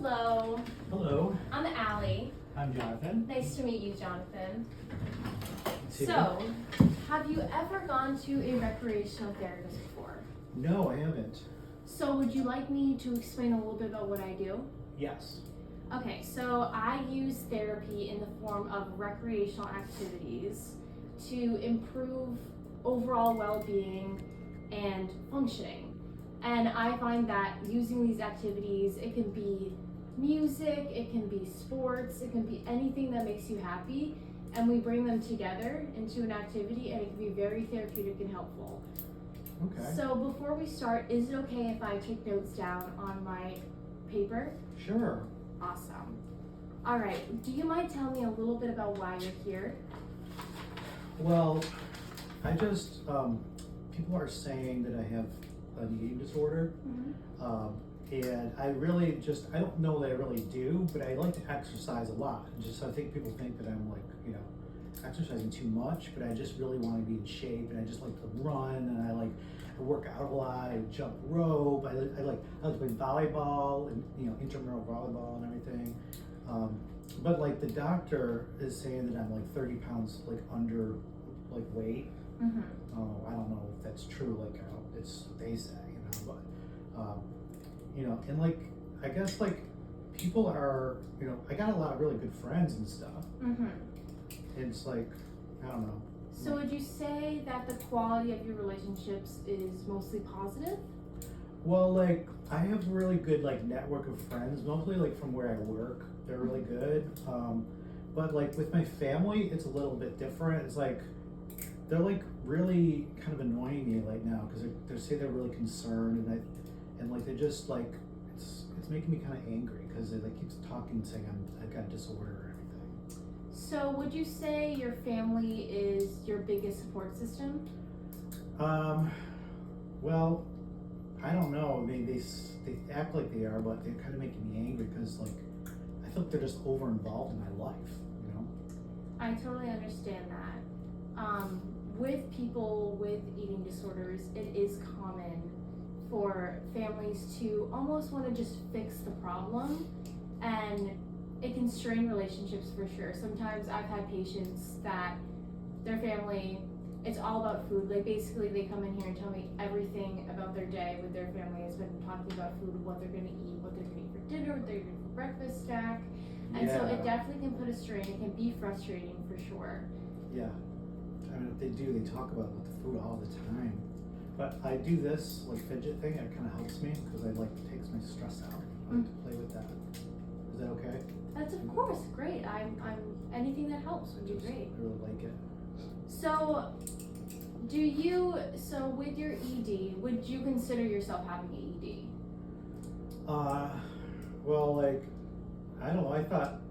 Hello, Hello, I'm Allie. I'm Jonathan. Nice to meet you, Jonathan. Super. So, have you ever gone to a recreational therapist before? No, I haven't. So, would you like me to explain a little bit about what I do? Yes. Okay, so I use therapy in the form of recreational activities to improve overall well-being and functioning. And I find that using these activities, it can be music, it can be sports, it can be anything that makes you happy, and we bring them together into an activity, and it can be very therapeutic and helpful. Okay. So before we start, is it okay if I take notes down on my paper? Sure. Awesome. All right, do you mind telling me a little bit about why you're here? Well, I just, people are saying that I have an eating disorder. And I really just, I don't know that I really do, but I like to exercise a lot. I think people think that I'm like, exercising too much, but I just really want to be in shape, and I just like to run, and I work out a lot, I jump rope, I like to play volleyball and, intramural volleyball and everything. But like the doctor is saying that I'm like 30 pounds under weight. Oh, I don't know if that's true, it's what they say, but and I guess people are, I got a lot of really good friends and stuff. It's like, I don't know. So would you say that the quality of your relationships is mostly positive? Well, I have a really good network of friends, mostly from where I work. They're really good. But with my family, it's a little bit different. It's they're really kind of annoying me right now because they say they're really concerned, and they just it's making me kind of angry because they keeps talking, saying I've got a disorder or everything. So would you say your family is your biggest support system? Well, I don't know. I mean, they act like they are, but they're kind of making me angry because I feel like they're just over involved in my life. I totally understand that. With people with eating disorders, it is common for families to almost want to just fix the problem, and it can strain relationships for sure. Sometimes I've had patients that their family, it's all about food. They come in here and tell me everything about their day with their family has been talking about food, what they're going to eat, what they're going to eat for dinner, what they're going to eat for breakfast, snack. And so it definitely can put a strain. It can be frustrating for sure. Yeah. I mean, if they do, they talk about it with the food all the time. But I do this fidget thing. It kind of helps me because it takes my stress out. I like to play with that. Is that okay? That's of course great. I'm anything that helps would be great. I really like it. So with your ED, would you consider yourself having an ED? Well, I don't know. I thought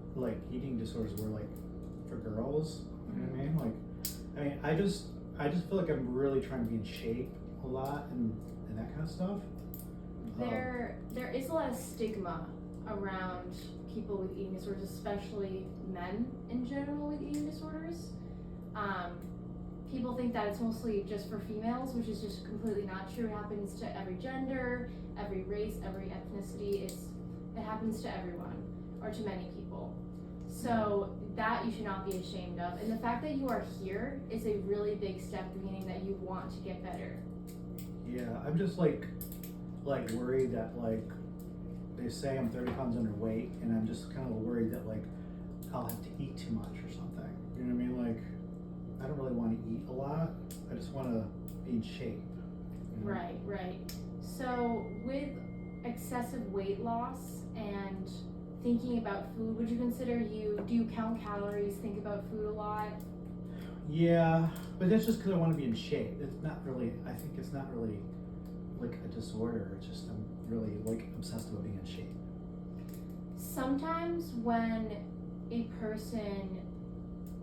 eating disorders were for girls. You know what I mean? I just feel like I'm really trying to be in shape a lot and that kind of stuff. There is a lot of stigma around people with eating disorders, especially men in general with eating disorders. People think that it's mostly just for females, which is just completely not true. It happens to every gender, every race, every ethnicity. It happens to everyone, or to many people. So that you should not be ashamed of. And the fact that you are here is a really big step, meaning that you want to get better. Yeah, I'm just worried that they say I'm 30 pounds underweight, and I'm just kind of worried that I'll have to eat too much or something. You know what I mean? I don't really want to eat a lot. I just want to be in shape. Right. So with excessive weight loss and thinking about food, would you consider do you count calories, think about food a lot? Yeah, but that's just because I want to be in shape. It's not really, I think it's not really a disorder. It's just I'm really obsessed about being in shape. Sometimes when a person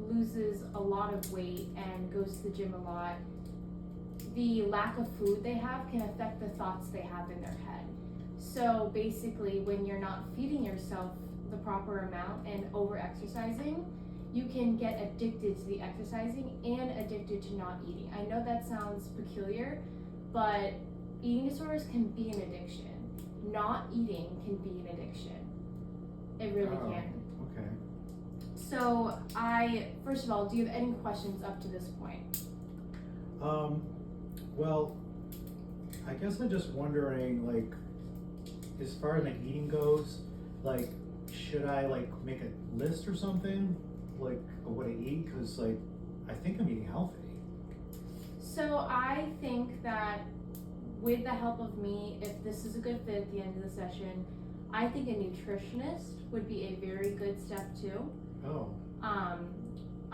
loses a lot of weight and goes to the gym a lot, the lack of food they have can affect the thoughts they have in their head. So basically, when you're not feeding yourself the proper amount and over exercising, you can get addicted to the exercising and addicted to not eating. I know that sounds peculiar, but eating disorders can be an addiction. Not eating can be an addiction. It really Oh. can. Okay. So first of all, do you have any questions up to this point? Well, I guess I'm just wondering, like, as far as like eating goes, like, should I like make a list or something, like, of what I eat? Cause like, I think I'm eating healthy. So I think that with the help of me, if this is a good fit at the end of the session, I think a nutritionist would be a very good step too. Oh.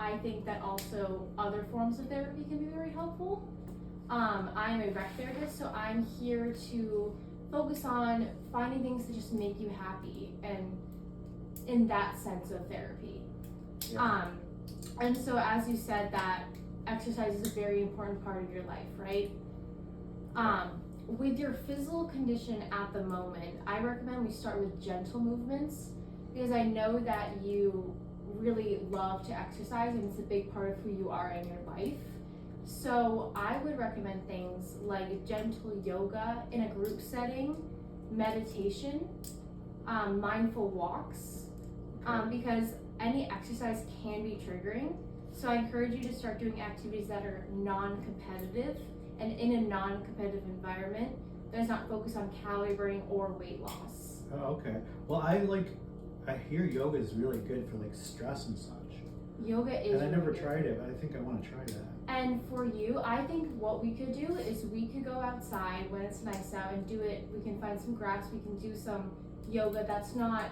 I think that also other forms of therapy can be very helpful. I'm a rec therapist, so I'm here to focus on finding things that just make you happy, and in that sense of therapy. Yeah. And so as you said, that exercise is a very important part of your life, right? With your physical condition at the moment, I recommend we start with gentle movements, because I know that you really love to exercise and it's a big part of who you are in your life. So I would recommend things like gentle yoga in a group setting, meditation, mindful walks, because any exercise can be triggering. So I encourage you to start doing activities that are non-competitive and in a non-competitive environment that is not focused on calorie burning or weight loss. Oh, okay. Well, I hear yoga is really good for like stress and such. Yoga is And I never really good. tried it, but I think I want to try that. And for you, I think what we could do is we could go outside when it's nice out and do it. We can find some grass, we can do some yoga that's not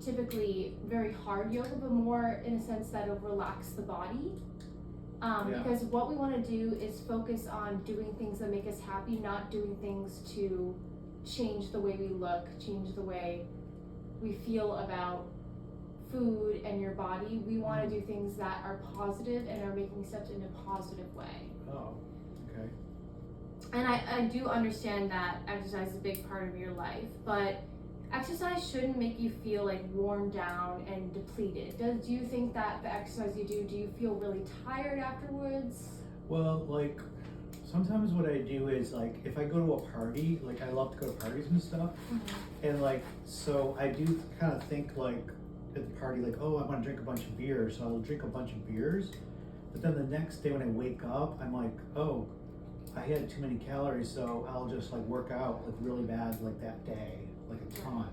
typically very hard yoga, but more in a sense that it'll relax the body. Because what we want to do is focus on doing things that make us happy, not doing things to change the way we look, change the way we feel about food and your body. We want to do things that are positive and are making steps in a positive way. Oh, okay. And I do understand that exercise is a big part of your life, but exercise shouldn't make you feel like worn down and depleted. Do you think that the exercise you do you feel really tired afterwards? Well, like, sometimes what I do is, like, if I go to a party, like, I love to go to parties and stuff, and, like, so I do kind of think, like, at the party, like, oh, I want to drink a bunch of beer, so I'll drink a bunch of beers, but then the next day when I wake up, I'm like, oh, I had too many calories, so I'll just, like, work out, like, really bad, like, that day, like, a ton,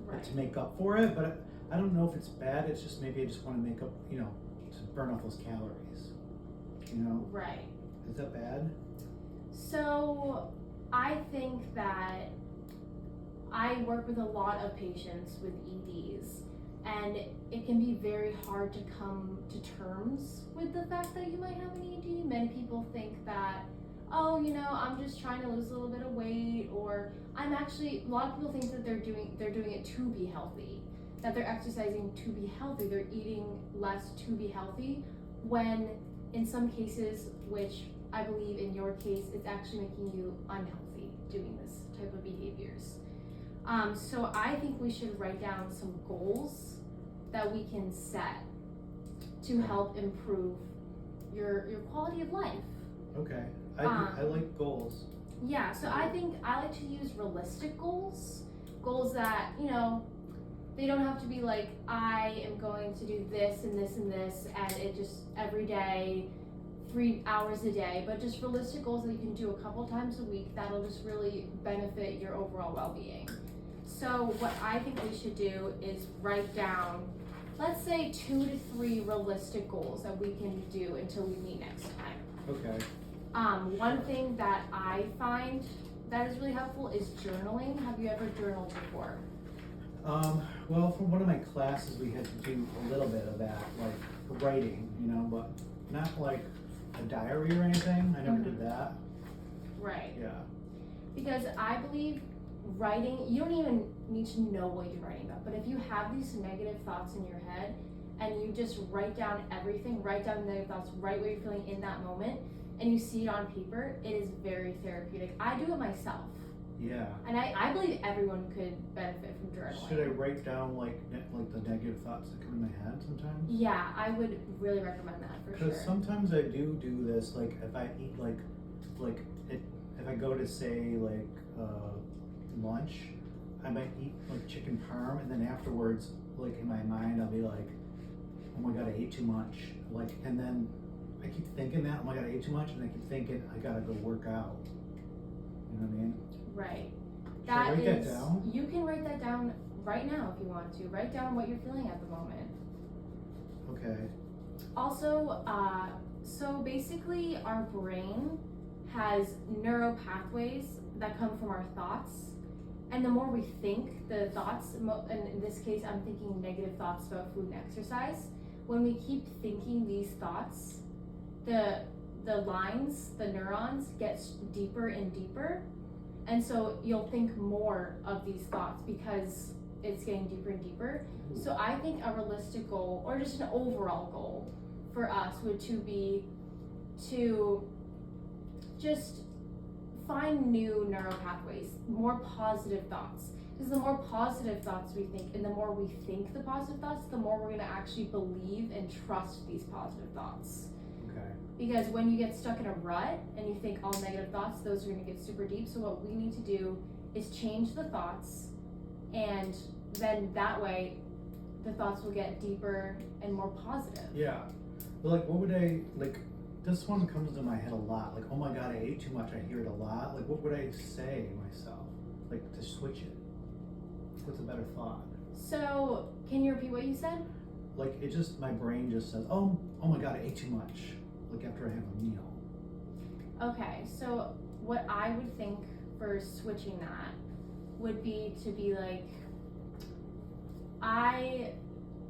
like, to make up for it, but I don't know if it's bad, it's just maybe I just want to make up, you know, to burn off those calories, you know? Right. Is that bad? So I think that I work with a lot of patients with EDs, and it can be very hard to come to terms with the fact that you might have an ED. Many people think that, oh, you know, I'm just trying to lose a little bit of weight, or a lot of people think that they're doing it to be healthy, that they're exercising to be healthy, they're eating less to be healthy, when in some cases, which I believe in your case, it's actually making you unhealthy doing this type of behaviors. So I think we should write down some goals that we can set to help improve your quality of life. Okay, I like goals. Yeah, so I think I like to use realistic goals that, you know, they don't have to be like, I am going to do this and this and this, and it just every day, 3 hours a day, but just realistic goals that you can do a couple times a week that'll just really benefit your overall well-being. So what I think we should do is write down, let's say 2 to 3 realistic goals that we can do until we meet next time. Okay. One thing that I find that is really helpful is journaling. Have you ever journaled before? Well, for one of my classes, we had to do a little bit of that, like writing, you know, but not like a diary or anything. I never did that. Right. Yeah. Because I believe writing, you don't even need to know what you're writing about, but if you have these negative thoughts in your head and you just write down everything, write down the negative thoughts, write what you're feeling in that moment, and you see it on paper, it is very therapeutic. I do it myself. Yeah. And I believe everyone could benefit from journaling. Should I write down like the negative thoughts that come in my head sometimes? Yeah, I would really recommend that for sure. Because sometimes I do this, like if I eat if I go to say like lunch, I might eat like chicken parm, and then afterwards, like in my mind, I'll be like, oh my god, I ate too much. Like, and then I keep thinking that, oh my god, I ate too much, and I keep thinking I gotta go work out. You know what I mean? Right. Should I write that down? You can write that down right now if you want to. Write down what you're feeling at the moment. Okay. Also, so basically our brain has neural pathways that come from our thoughts. And the more we think the thoughts, and in this case, I'm thinking negative thoughts about food and exercise. When we keep thinking these thoughts, the lines, the neurons get deeper and deeper. And so you'll think more of these thoughts because it's getting deeper and deeper. So I think a realistic goal, or just an overall goal for us, would to be to just find new neural pathways, more positive thoughts. Because the more positive thoughts we think, and the more we think the positive thoughts, the more we're gonna actually believe and trust these positive thoughts. Okay. Because when you get stuck in a rut and you think all negative thoughts, those are gonna get super deep. So what we need to do is change the thoughts, and then that way the thoughts will get deeper and more positive. Yeah. But like, what would I, like, this one comes to my head a lot. Like, oh my god, I ate too much. I hear it a lot. Like, what would I say to myself? Like, to switch it? What's a better thought? So, can you repeat what you said? Like, it just, my brain just says, oh my god, I ate too much. Like, after I have a meal. Okay, so what I would think for switching that would be to be like, I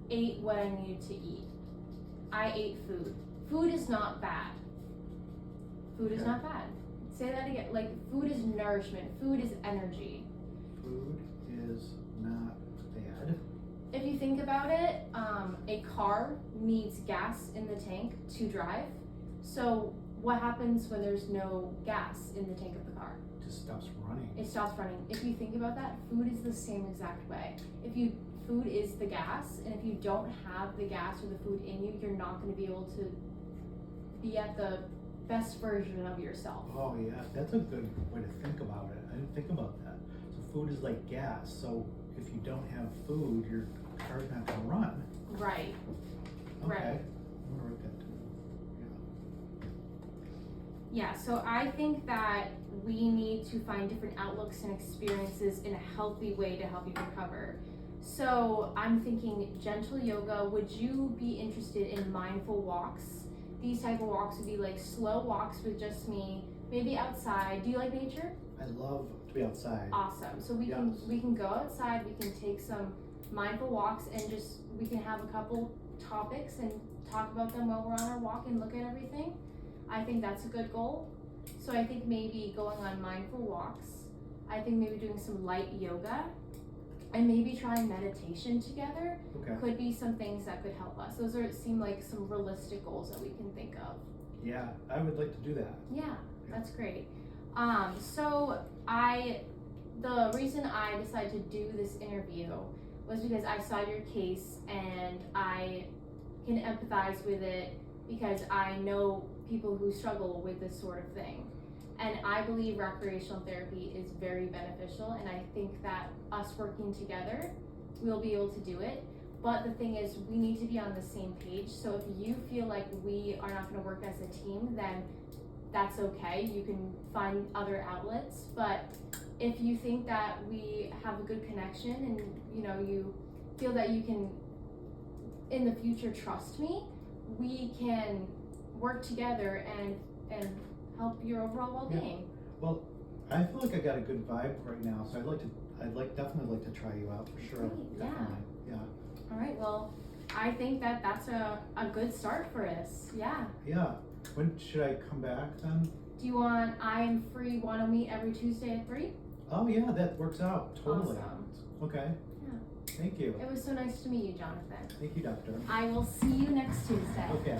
ate what I needed to eat. I ate food. Food is not bad. Food is Okay. not bad. Say that again. Like, food is nourishment. Food is energy. Food is not bad. If you think about it, a car needs gas in the tank to drive. So what happens when there's no gas in the tank of the car? It just stops running. It stops running. If you think about that, food is the same exact way. Food is the gas, and if you don't have the gas or the food in you, you're not going to be able to be at the best version of yourself. Oh yeah, that's a good way to think about it. I didn't think about that. So food is like gas. So if you don't have food, your car's not gonna run. Right. Okay. Right. I'm gonna write that too. Yeah, so I think that we need to find different outlooks and experiences in a healthy way to help you recover. So I'm thinking gentle yoga. Would you be interested in mindful walks? These type of walks would be like slow walks with just me, maybe outside. Do you like nature? I love to be outside. Awesome. So we Yes. can go outside, we can take some mindful walks, and just we can have a couple topics and talk about them while we're on our walk and look at everything. I think that's a good goal. So I think maybe going on mindful walks. I think maybe doing some light yoga, and maybe trying meditation together Okay. could be some things that could help us. Those seem like some realistic goals that we can think of. Yeah, I would like to do that. Yeah, that's great. So the reason I decided to do this interview was because I saw your case and I can empathize with it because I know people who struggle with this sort of thing. And I believe recreational therapy is very beneficial, and I think that us working together, we'll be able to do it. But the thing is, we need to be on the same page. So if you feel like we are not going to work as a team, then that's okay. You can find other outlets. But if you think that we have a good connection and you feel that you can in the future trust me, we can work together and help your overall well-being. Well, I feel like I got a good vibe right now, so definitely like to try you out for sure. Great, yeah. Definitely. Yeah. All right, well, I think that that's a good start for us. Yeah. Yeah. When should I come back then? I am free, want to meet every Tuesday at 3? Oh yeah, that works out totally. Awesome. Okay. Yeah. Thank you. It was so nice to meet you, Jonathan. Thank you, doctor. I will see you next Tuesday. Okay.